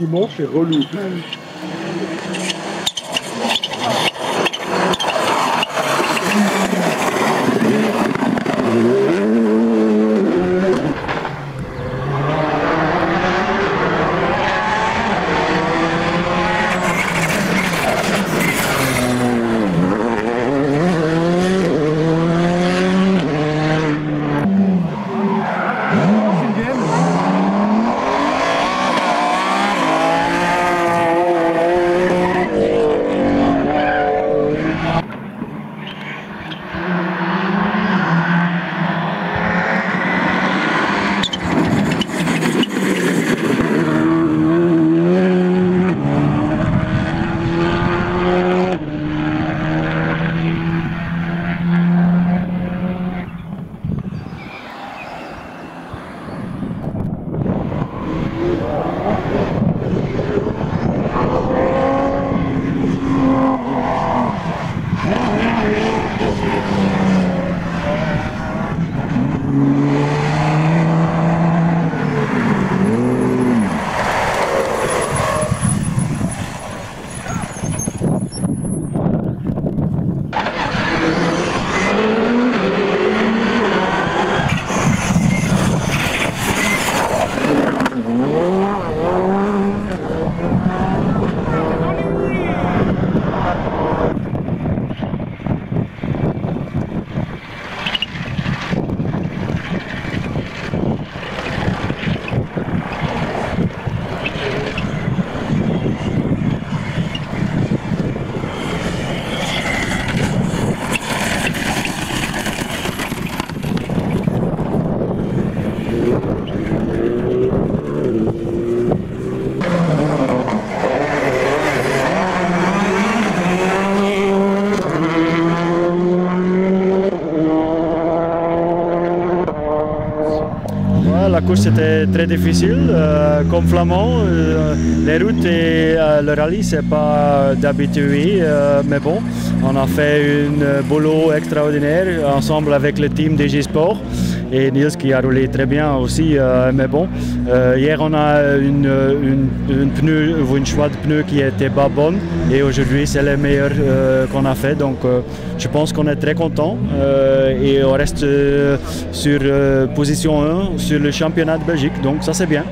dimanche, c'est relou. La course était très difficile, comme Flamand, les routes et le rallye c'est pas d'habitué, mais bon, on a fait un boulot extraordinaire ensemble avec le team DG Sport et Niels qui a roulé très bien aussi, mais bon, hier on a une choix de pneus qui était pas bonne et aujourd'hui c'est le meilleur qu'on a fait, donc je pense qu'on est très content et on reste sur position 1 sur le championnat de Belgique, donc ça c'est bien.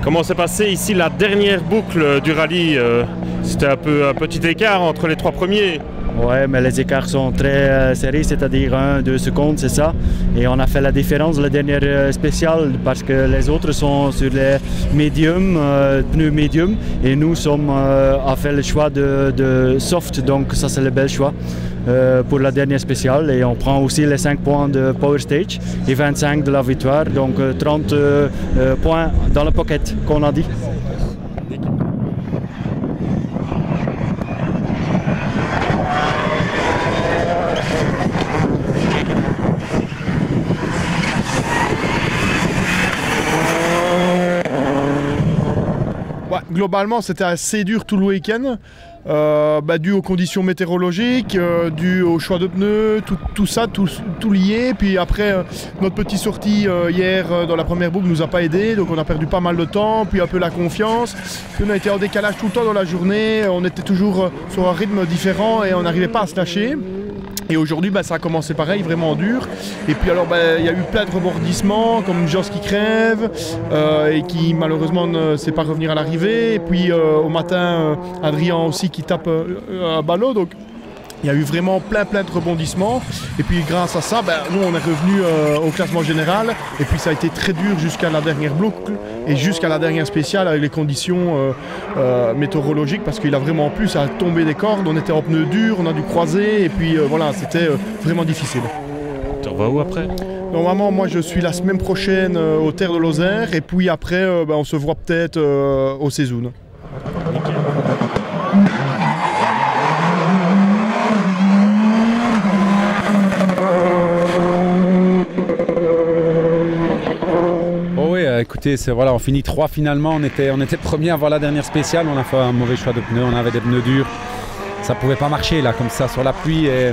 Comment s'est passée ici la dernière boucle du rallye? C'était un peu un petit écart entre les trois premiers. Ouais, mais les écarts sont très serrés, c'est-à-dire 1-2 secondes, c'est ça. Et on a fait la différence la dernière spéciale parce que les autres sont sur les médiums, pneus médiums, et nous sommes a fait le choix de soft, donc ça c'est le bel choix pour la dernière spéciale. Et on prend aussi les 5 points de Power Stage et 25 de la victoire, donc 30 points dans le pocket, qu'on a dit. Globalement, c'était assez dur tout le week-end, dû aux conditions météorologiques, dû au choix de pneus, tout ça, tout lié. Puis après, notre petite sortie hier dans la première boucle nous a pas aidé, donc on a perdu pas mal de temps, puis un peu la confiance. Puis on a été en décalage tout le temps dans la journée, on était toujours sur un rythme différent et on n'arrivait pas à se lâcher. Et aujourd'hui, ça a commencé pareil, vraiment dur. Et puis alors, il y a eu plein de rebondissements, comme Joss qui crève et qui malheureusement ne sait pas revenir à l'arrivée. Et puis au matin, Adrien aussi qui tape un ballot. Donc il y a eu vraiment plein de rebondissements. Et puis grâce à ça, nous on est revenu au classement général. Et puis ça a été très dur jusqu'à la dernière boucle et jusqu'à la dernière spéciale avec les conditions météorologiques, parce qu'il a vraiment plu, ça a tombé des cordes, on était en pneus durs, on a dû croiser et puis voilà, c'était vraiment difficile. Tu vas où après? Normalement, moi je suis la semaine prochaine aux Terres de Lozère et puis après on se voit peut-être au Cézoun. Écoutez, voilà, on finit 3 finalement, on était premier avant la dernière spéciale, on a fait un mauvais choix de pneus, on avait des pneus durs, ça pouvait pas marcher là comme ça sur la pluie, et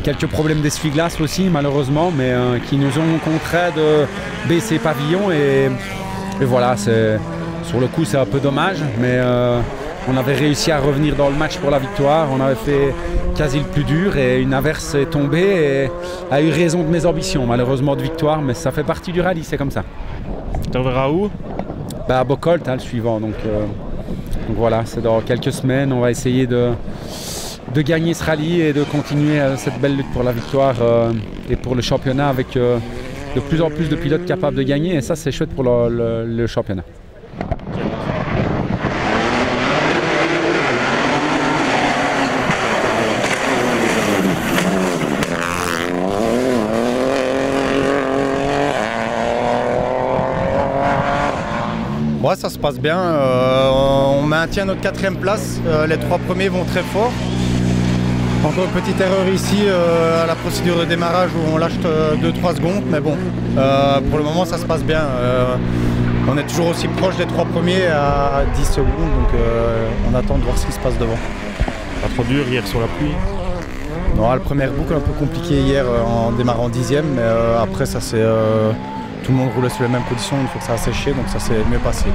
quelques problèmes d'essuie-glace aussi malheureusement, mais qui nous ont contraint de baisser pavillon et voilà, Sur le coup, c'est un peu dommage, mais on avait réussi à revenir dans le match pour la victoire. On avait fait quasi le plus dur et une averse est tombée et a eu raison de mes ambitions, malheureusement de victoire, mais ça fait partie du rallye, c'est comme ça. Tu reverras où? À Bocholt, le suivant. Donc voilà, c'est dans quelques semaines. On va essayer de gagner ce rallye et de continuer cette belle lutte pour la victoire et pour le championnat avec de plus en plus de pilotes capables de gagner. Et ça, c'est chouette pour le championnat. Ouais, ça se passe bien. On maintient notre 4e place. Les 3 premiers vont très fort. Encore une petite erreur ici à la procédure de démarrage où on lâche 2-3 secondes. Mais bon, pour le moment, ça se passe bien. On est toujours aussi proche des 3 premiers à 10 secondes. Donc on attend de voir ce qui se passe devant. Pas trop dur hier sur la pluie? Non, la première boucle un peu compliquée hier en démarrant 10e. Mais après, ça c'est... tout le monde roulait sur les mêmes conditions, une fois que ça a séché, donc ça s'est mieux passé.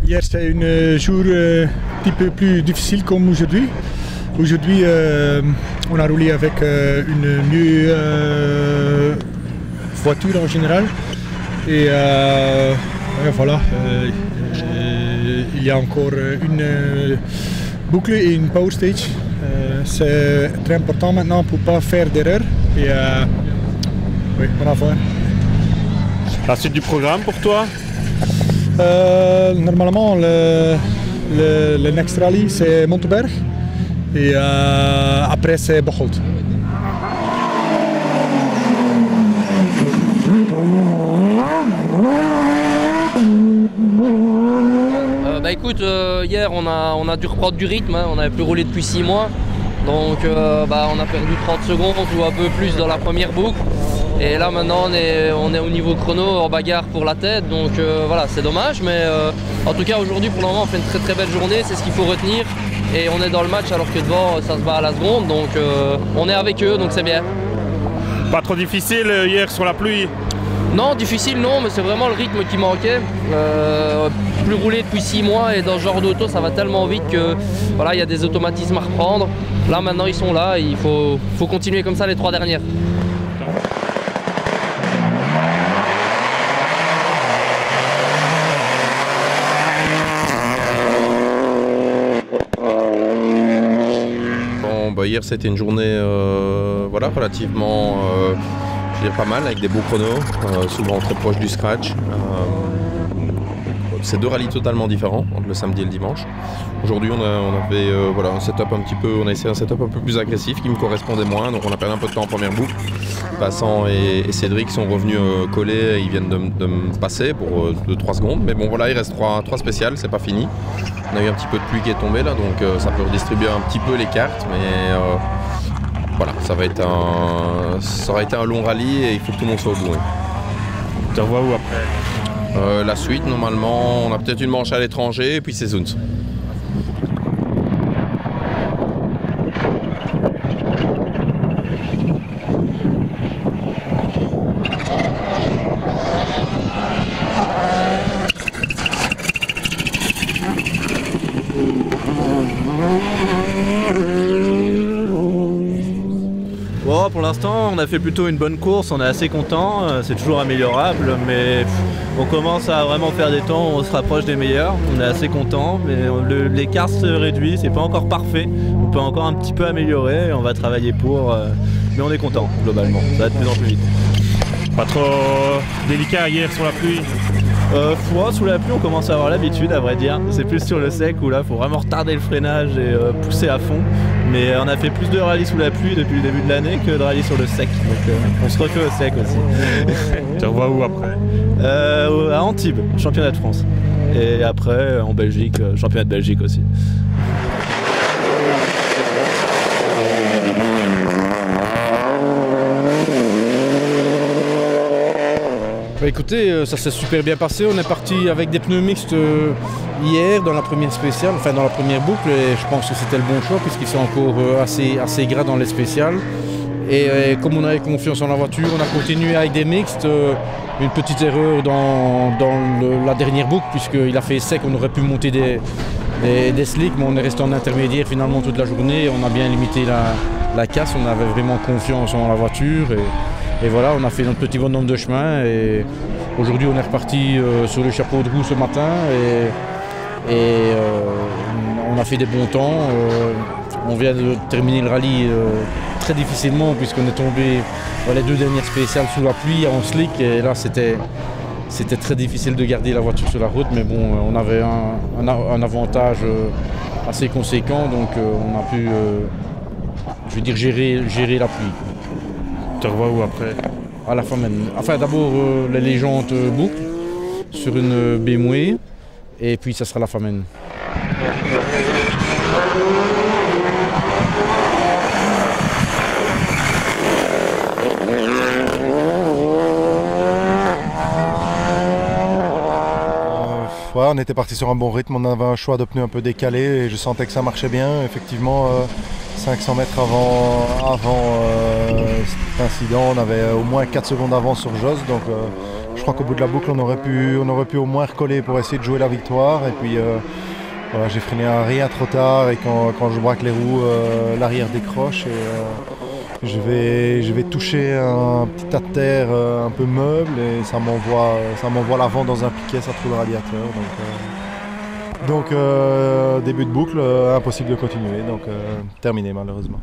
Hier c'était un jour un petit peu plus difficile comme aujourd'hui. Aujourd'hui on a roulé avec une mieux voiture en général. Et voilà, il y a encore une boucle et une power stage. C'est très important maintenant pour ne pas faire d'erreur. Et oui, on va voir. La suite du programme pour toi? Normalement, le next rally c'est Monteberg et après c'est Bocholt. Écoute, hier on a dû reprendre du rythme, hein. On n'avait plus roulé depuis 6 mois. Donc on a perdu 30 secondes ou un peu plus dans la première boucle. Et là maintenant on est au niveau chrono en bagarre pour la tête, donc voilà, c'est dommage, mais en tout cas aujourd'hui pour le moment on fait une très très belle journée, c'est ce qu'il faut retenir. Et on est dans le match alors que devant ça se bat à la seconde, donc on est avec eux, donc c'est bien. Pas trop difficile hier sur la pluie? Non, difficile non, mais c'est vraiment le rythme qui manquait. Plus roulé depuis 6 mois et dans ce genre d'auto ça va tellement vite que voilà, il y a des automatismes à reprendre. Là maintenant ils sont là, il faut continuer comme ça les 3 dernières. Hier c'était une journée voilà, relativement je veux dire, pas mal, avec des beaux chronos, souvent très proches du scratch. C'est 2 rallyes totalement différents entre le samedi et le dimanche. Aujourd'hui on avait voilà, un setup un petit peu, on a essayé un setup un peu plus agressif qui me correspondait moins, donc on a perdu un peu de temps en première boucle. Vincent et Cédric sont revenus coller, ils viennent de me passer pour 2-3 secondes, mais bon voilà, il reste 3 spéciales, c'est pas fini. On a eu un petit peu de pluie qui est tombée là, donc ça peut redistribuer un petit peu les cartes, mais voilà, ça aurait été un long rallye et il faut que tout le monde soit au bout. Tu te revois où après? La suite, normalement, on a peut-être une manche à l'étranger et puis c'est Zuns. Bon, pour l'instant, on a fait plutôt une bonne course, on est assez content, c'est toujours améliorable, mais on commence à vraiment faire des temps où on se rapproche des meilleurs, on est assez content, mais l'écart se réduit, c'est pas encore parfait, on peut encore un petit peu améliorer, on va travailler pour, mais on est content globalement, ça va de plus en plus vite. Pas trop délicat hier sur la pluie? Sous la pluie on commence à avoir l'habitude à vrai dire, c'est plus sur le sec où là il faut vraiment retarder le freinage et pousser à fond, mais on a fait plus de rallyes sous la pluie depuis le début de l'année que de rallyes sur le sec, donc on se refait au sec aussi. Tu revois où après? À Antibes, championnat de France, et après en Belgique, championnat de Belgique aussi. Bah écoutez, ça s'est super bien passé. On est parti avec des pneus mixtes hier dans la première spéciale, enfin dans la première boucle, et je pense que c'était le bon choix puisqu'ils sont encore assez gras dans les spéciales. Et comme on avait confiance en la voiture, on a continué avec des mixtes. Une petite erreur dans la dernière boucle puisqu'il a fait sec, on aurait pu monter des slicks, mais on est resté en intermédiaire finalement toute la journée. On a bien limité la casse, on avait vraiment confiance en la voiture. Et voilà, on a fait notre petit bonhomme de chemin et aujourd'hui on est reparti sur le chapeau de roue ce matin et on a fait des bons temps. On vient de terminer le rallye très difficilement puisqu'on est tombé dans les 2 dernières spéciales sous la pluie en slick et là c'était très difficile de garder la voiture sur la route, mais bon, on avait un avantage assez conséquent, donc on a pu je veux dire gérer la pluie. Tu te revois où après? À la fin même. Enfin d'abord les légendes boucles sur une BMW et puis ça sera la Famenne. Ouais, on était parti sur un bon rythme, on avait un choix de pneus un peu décalé et je sentais que ça marchait bien. Effectivement, 500 mètres avant cet incident, on avait au moins 4 secondes d'avance sur Joss. Donc je crois qu'au bout de la boucle, on aurait pu au moins recoller pour essayer de jouer la victoire. Et puis voilà, j'ai freiné à rien trop tard et quand je braque les roues, l'arrière décroche. Et je vais toucher un petit tas de terre un peu meuble et ça m'envoie l'avant dans un piquet, ça trouve le radiateur. Donc début de boucle, impossible de continuer, donc terminé malheureusement.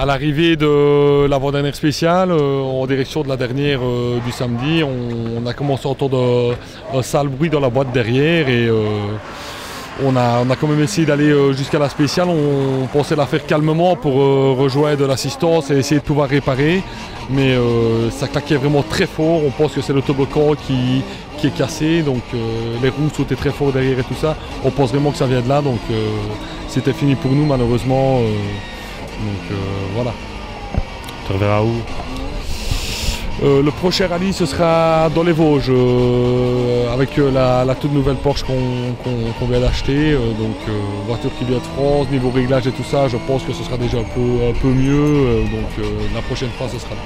À l'arrivée de l'avant-dernière spéciale, en direction de la dernière du samedi, on a commencé à entendre un sale bruit dans la boîte derrière et on a quand même essayé d'aller jusqu'à la spéciale. On pensait la faire calmement pour rejoindre l'assistance et essayer de pouvoir réparer, mais ça claquait vraiment très fort. On pense que c'est le toboggan qui est cassé, donc les roues sautaient très fort derrière et tout ça. On pense vraiment que ça vient de là, donc c'était fini pour nous malheureusement. Donc voilà. Tu reverras où? Le prochain rallye ce sera dans les Vosges avec la toute nouvelle Porsche qu'on vient d'acheter. Donc voiture qui vient de France, niveau réglage et tout ça, je pense que ce sera déjà un peu mieux. Donc la prochaine fois ce sera là.